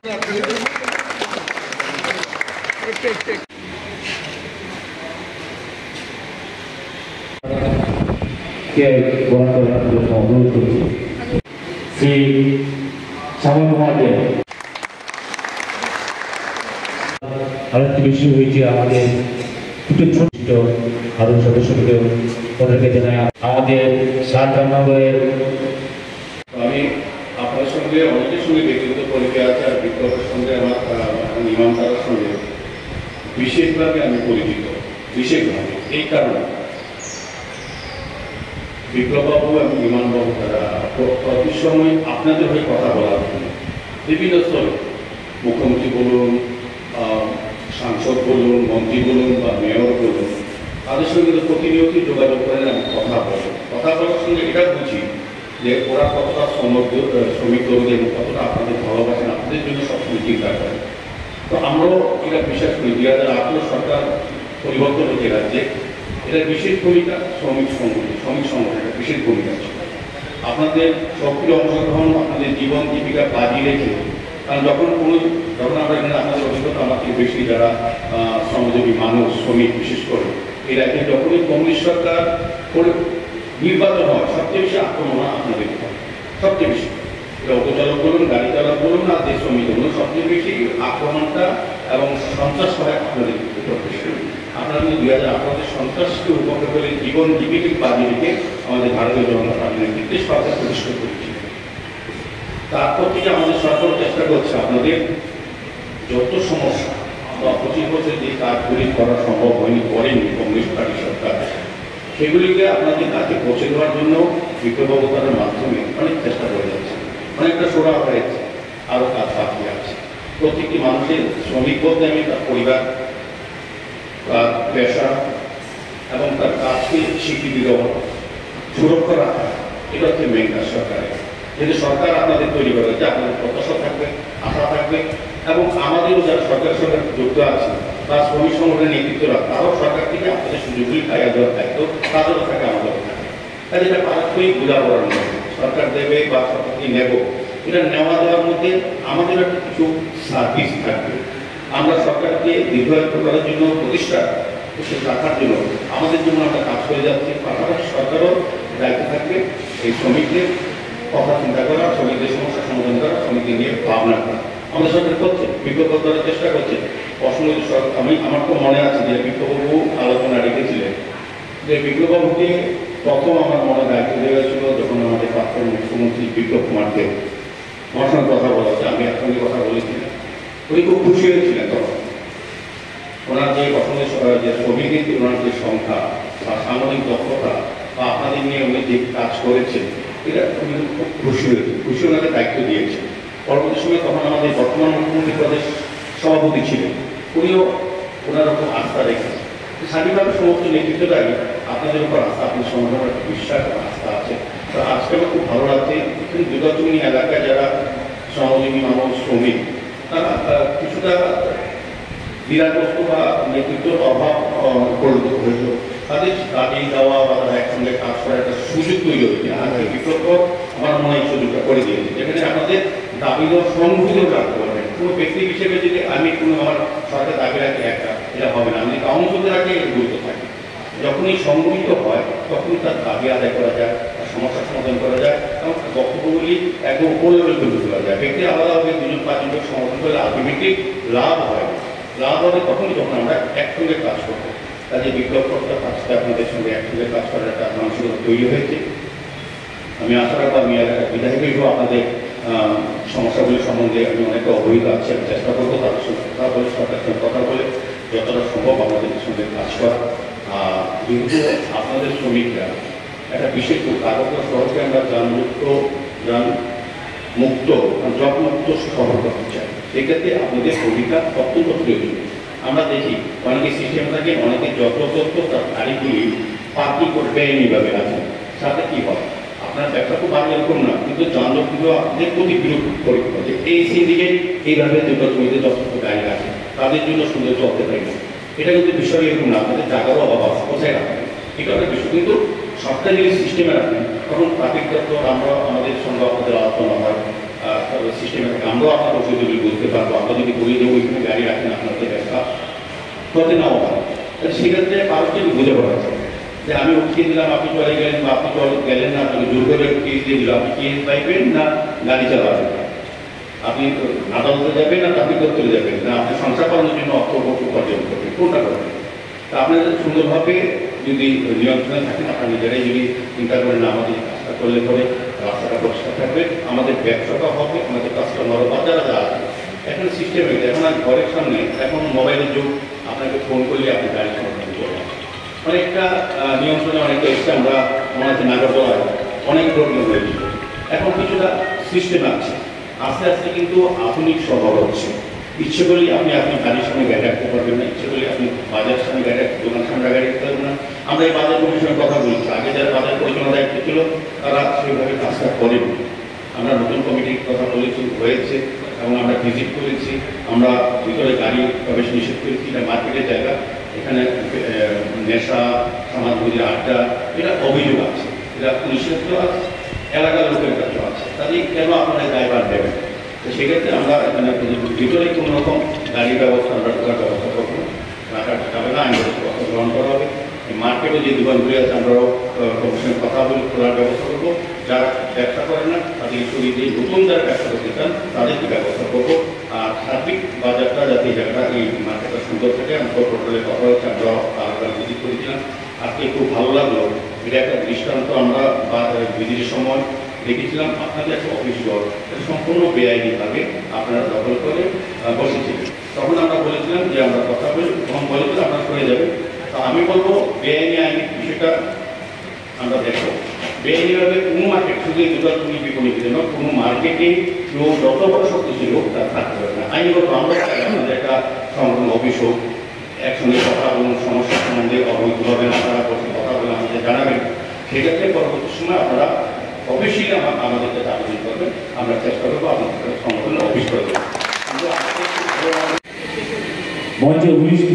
অনুরোধ করছি শ্রী শ্যামল কুমার দে। আরেকটি বিষয় হয়েছে আমাদের একটু ছোট আরো সদস্যকে ওদেরকে জানাই আমাদের 7 নম্বরের। আমি আপনার সঙ্গে অনেকের সঙ্গে ব্যক্তিগত পরিচয় আছে, আর বিপ্লবের সঙ্গে আমার ইমাম তার সঙ্গে বিশেষভাবে আমি পরিচিত। বিশেষভাবে এই কারণে বিপ্লববাবু এবং ইমানবাবু তারা প্রতি সময় আপনাদের হয়ে কথা বলার জন্য বিভিন্ন স্তরে মুখ্যমন্ত্রী বলুন, সাংসদ বলুন, মন্ত্রী বলুন বা মেয়র বলুন, তাদের সঙ্গে কিন্তু প্রতিনিয়তই যোগাযোগ করেন এবং কথা বলেন। কথা বলার সঙ্গে এটা বুঝি যে ওরা কতটা শ্রমিক কর্মী এবং কতটা আপনাদের ভালোবাসেন, আপনাদের জন্য সবসময় চিন্তা করেন। তো আমরাও এটা বিশ্বাস করি 2018 সরকার পরিবর্তন হতে রাজ্যে এটা বিশেষ ভূমিকা শ্রমিক সংগঠনের বিশেষ ভূমিকা ছিল। আপনাদের সক্রিয় অংশগ্রহণ, আপনাদের জীবন জীবিকা বাজি রেখে, কারণ যখন আমরা এখানে আপনাদের অভিজ্ঞতা আমার থেকে বেশি যারা শ্রমজীবী মানুষ, শ্রমিক বিশেষ করে এই রাজ্যে যখনই কমিউনিস্ট সরকার নির্বাচন হয় সবচেয়ে বেশি আক্রমণ আপনাদের হয়, সবচেয়ে বেশি। এটা অটো চালক বলুন, গাড়ি চালক বলুন, আর যে শ্রমিক বলুন, সবচেয়ে বেশি আক্রমণটা এবং সন্ত্রাস হয় আপনাদের আপনারা কিন্তু 2018 সন্ত্রাসকে উপেক্ষা করে জীবন জীবিকা বাজি রেখে আমাদের ভারতীয় জনতা পার্টির নেতৃত্বে সরকার প্রতিষ্ঠা করেছিলেন। তারপর থেকে আমাদের সরকার চেষ্টা করছে আপনাদের যত সমস্যা বা 25 বছর যে কাজগুলি করা সম্ভব করেনি কমিউনিস্ট পার্টি সরকার, সেগুলিকে আপনাদের কাছে পৌঁছে দেওয়ার জন্য বিপ্লবতার মাধ্যমে অনেক চেষ্টা করে যাচ্ছে, অনেকটা সোড়া হয়েছে, আরও কাজ বাকি আছে। প্রত্যেকটি মানুষের শ্রমিক বলতে আমি তার পরিবার, তার পেশা এবং তার কাজকে স্বীকৃতি দেওয়া, সুরক্ষা রাখা, এটা হচ্ছে মেন কাজ সরকারের। যদি সরকার আপনাদের তৈরি করে যে আপনাদের প্রত্যাশা থাকবে, আশা থাকবে, এবং আমাদেরও যারা সরকারের সঙ্গে যুক্ত আছে বা শ্রমিক সংগঠনের নেতৃত্বরা, তারাও সরকার থেকে আপনাদের সুযোগগুলি পাইয়া দেওয়ার দায়িত্ব তাদেরও থাকে, আমাদেরও থাকে। তাই এটা পারস্পরিক বোঝাপড়ার মধ্যে সরকার দেবে বা সরকারকে নেব, এটা নেওয়া দেওয়ার মধ্যে আমাদের একটা কিছু সার্ভিস থাকবে। আমরা সরকারকে দীর্ঘায়িত করার জন্য, প্রতিষ্ঠা রাখার জন্য আমাদের জন্য আমরা কাজ করে যাচ্ছি। পাশাপাশি সরকারও দায়িত্ব থাকবে এই শ্রমিকদের কথা চিন্তা করা, শ্রমিকদের সমস্যা সমাধান করা, শ্রমিকদের নিয়ে ভাবনা করা। আমাদের সরকার করছে, বিপ্লব করার চেষ্টা করছে। আমার তো মনে আছে যে বিপ্লববাবু আলোচনা রেখেছিলেন যে বিপ্লববাবুকে প্রথম আমার মনে দায়িত্ব দেওয়া হয়েছিল যখন আমাদের প্রাক্তন মুখ্যমন্ত্রী বিপ্লব কুমার দেব, আমার সঙ্গে কথা বলা হচ্ছে, আমি একসঙ্গে কথা বলেছিলাম। উনি খুব খুশি হয়েছিলেন তখন। ওনার যে পছন্দের যে শ্রমিকের ওনার যে সংখ্যা বা সামাজিক দক্ষতা বা আপনাদের নিয়ে উনি যে কাজ করেছেন, এটা উনি খুব খুশি হয়েছে, খুশি ওনাকে দায়িত্ব দিয়েছে। পরবর্তী সময় তখন আমাদের বর্তমান মুখ্যমন্ত্রী প্রদেশ সভাপতি ছিলেন, উনিও ওনার উপর আস্থা রেখেছেন। স্বাধীনভাবে সমস্ত নেতৃত্বটাই আপনাদের উপর আস্থা, আপনার সমাজের একটা বিশ্বাস আস্থা আছে। তো আজকে আমার খুব ভালো লাগছে কিন্তু দুর্গাচুনি এলাকায় যারা শ্রমজীবী মানুষ, শ্রমিক, তারা কিছুটা বিরাটগ্রস্ত বা নেতৃত্বের অভাব পরিণত হয়েছিল। তাদের দাবি দেওয়া বা তারা একসঙ্গে কাজ করার একটা সুযোগ তৈরি হয়েছে। আজকে বিপ্লব আমার মনে হয় সুযোগটা করে দিয়েছে, যেখানে আপনাদের দাবি দেওয়া সংগঠিত রাখতে পারবেন। কোনো ব্যক্তি হিসেবে যদি আমি কোনো আমার সরকার দাবি রাখি একটা, এটা হবে না। আমি কাউন্সিলে রাখি গুরুত্ব থাকে। যখনই সংগঠিত হয় তখন তার দাবি আদায় করা যায়, তার সমস্যার সমাধান করা যায় এবং বক্তব্যগুলি একদম উপর লেভেল তুলে তোলা যায়। ব্যক্তি আলাদাভাবে 2-5 সমাধান করলে আলটিমেটলি লাভ হয়। লাভ হবে তখনই যখন আমরা একসঙ্গে কাজ করবো। কাজে বিপ্লব করতে কাজটা আপনাদের সঙ্গে একসঙ্গে কাজ করার একটা মানসিকতা তৈরি হয়েছে। আমি আশা রাখবো আমি এলাকার বিধায়ক হিসেবেও আপনাদের সমস্যাগুলি সম্বন্ধে আমি অনেকটা অবহিত আছি। আমি চেষ্টা করবো তাদের সঙ্গে কথা বলে, সরকারের সঙ্গে কথা বলে যতটা সম্ভব আমাদের সঙ্গে কাজ করা। যেহেতু আপনাদের শ্রমিকরা একটা বিশেষ কাগজ শহরকে আমরা যান মুক্ত জব মুক্ত শহর করতে চাই, সেক্ষেত্রে আপনাদের ভূমিকা অত্যন্ত প্রয়োজন। আমরা দেখি অনেকে সিস্টেম থাকে, অনেকে যত্রতত্র তার গাড়িগুলি পার্কিং করে বেআইনিভাবে আছে। সাথে কী হয়, আপনার ব্যবসা খুব ভালো এরকম না, কিন্তু যানজটগুলো আপনাদের প্রতি বিরূপ পরীক্ষা হচ্ছে। এই সিন্ডিকেট এইভাবে দুটো জমিতে যথেষ্ট গাড়ি আছে, তাদের জন্য সুন্দর চলতে পারি না। এটা কিন্তু বিষয় এরকম না, আপনাদের জায়গারও অভাব আছে, কোথায় রাখবেন এটা একটা বিষয়। কিন্তু সরকার যদি সিস্টেমে রাখেন তখন ট্রাফিক দপ্তর আমরা আমাদের সঙ্গে আপনাদের আলোচনা হয় সিস্টেমে থাকে, আমরা আমরাও আপনার অসুবিধা বুঝতে পারবো। আমরা যদি বলি যে ওইখানে গাড়ি রাখেন আপনাদের ব্যবসা করতে নাও পারে, সেক্ষেত্রে কারোকে বুঝে পড়া যায় যে আমি উঠিয়ে দিলাম, আপনি চলে গেলেন বা আপনি চলে গেলেন না, আপনাকে জোর করে কেস দিয়ে দিল, আপনি কেস পাইবেন না গাড়ি চালাবেন, আপনি আদালতে যাবেন না চাকরি করতে যাবেন না, আপনি সংসার করানোর জন্য অর্থ উপার্জন করবেন, কোনটা করবেন? তা আপনাদের সুন্দরভাবে যদি নিয়ন্ত্রণে থাকেন, আপনার নিজেরাই যদি চিন্তা করেন আমাদের কাজটা করলে পরে রাস্তাটা পরিষ্কার থাকবে, আমাদের ব্যবসাটা হবে, আমাদের কাস্টমারও বা যারা যারা আছে। এখন সিস্টেম হয়েছে, এখন আর ঘরের সামনে এখন মোবাইলের যুগ, আপনাকে ফোন করলে আপনি গাড়ি সমাধান করবেন। অনেকটা নিয়ন্ত্রণে অনেকটা এসছে, আমরা মনে হচ্ছে নাগরদোলায় অনেক প্রবলেম হয়েছিল, এখন কিছুটা সিস্টেম আছে, আস্তে আস্তে কিন্তু আধুনিক স্বভাব হচ্ছে। ইচ্ছে করলেই আপনি আপনার গাড়ির সামনে গাড়ি রাখতে পারবেন না, ইচ্ছে করলে আপনি বাজারের সামনে গাড়ি রাখতে, দোকানের সামনে গাড়ি রাখতে পারবেন না। আমরা এই বাজার কমিশনের কথা বলছি, আগে যারা বাজার পরিচালনার দায়িত্ব ছিল তারা সেইভাবে কাজটা করেন। আমরা নতুন কমিটির কথা বলেছি, হয়েছে, এবং আমরা ভিজিট করেছি, আমরা ভিতরে গাড়ি প্রবেশ নিষেধ করেছি, এটা মার্কেটের জায়গা, এখানে নেশা, সমাজবিরোধী আড্ডা, এটা অভিযোগ আছে, এটা পুলিশের তো আছে, এলাকার লোকের কাছেও আছে, তাদের কেন আপনারা দায়ভার দেবেন? তো সেক্ষেত্রে আমরা এখানে ভিতরে কোনো রকম গাড়ির ব্যবস্থা আমরা ঢোকার ব্যবস্থা করবো, রাখা যাবে না, আইন ব্যবস্থা গ্রহণ করা হবে। মার্কেটে যে দোকানগুলি আছে আমরাও কমিশনের কথা বলে খোলার ব্যবস্থা করবো, যারা ব্যবসা করে না তাদেরকে সরিয়ে দিয়ে নতুন যারা ব্যবসা করতে চান তাদেরকে ব্যবস্থা করবো। আর সার্বিক বাজারটা যাতে এই জায়গাটা এই মার্কেটটা সুন্দর থাকে, আমরা টোটালে কথা হচ্ছে, আমরাও আলাদা ভিজিট করেছিলাম, আজকে খুব ভালো লাগলো। এটা একটা দৃষ্টান্ত আমরা ভিজিটের সময় দেখেছিলাম, আপনাদের একটা অফিস ঘর সম্পূর্ণ বেআইনিভাবে আপনারা দখল করে বসেছিলেন। তখন আমরা বলেছিলাম যে আমরা কথা বলি, তখন বলেছিলাম আপনারা সরে যাবেন। তা আমি বলবো বেআইনি আইনি বিষয়টা আমরা দেখবো, বেআইনিভাবে কোনো মার্কেট, শুধু এই দুটো তুমি বিপণীর জন্য কোনো মার্কেটে কেউ যত বড় শক্তিশালী হোক তার থাকতে পারে না। আইনগত আমরা আমাদের একটা সংগঠন অফিস হোক, একসঙ্গে কথা বলুন, সমস্যা সম্বন্ধে অবৈধভাবে আপনারা কথা বলে আমাদের জানাবেন, সেক্ষেত্রে পরবর্তী সময় আপনারা অবশ্যই আমাদের কাছে আবেদন করবেন, আমরা চেষ্টা করবো আপনাদের সংগঠন অফিস করে দেবো। মঞ্চে উপবিষ্ট